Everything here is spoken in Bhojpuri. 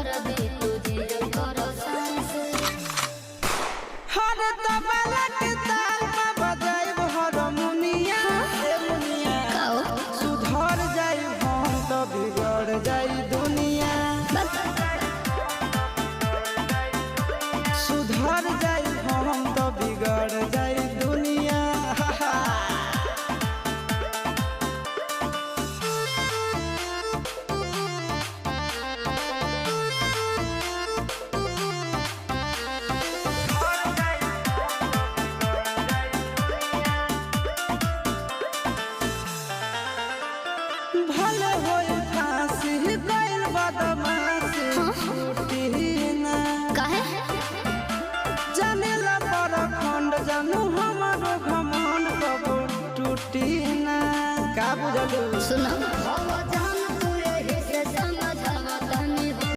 दर्द तुझे करो सांस हर तबला के ताल में बजाइब हारमोनिया ए मुनिया सुधर जाई हम तो बिगड़ जाई दुनिया सुधर जाई हम तो बिगड़ जाई दुनिया भले होई फांसी गइल बदमाशी छूटी ना काहे जानेला पर खंड जानू हमारो घमंड कबो टूटी ना का बुझलू सुनो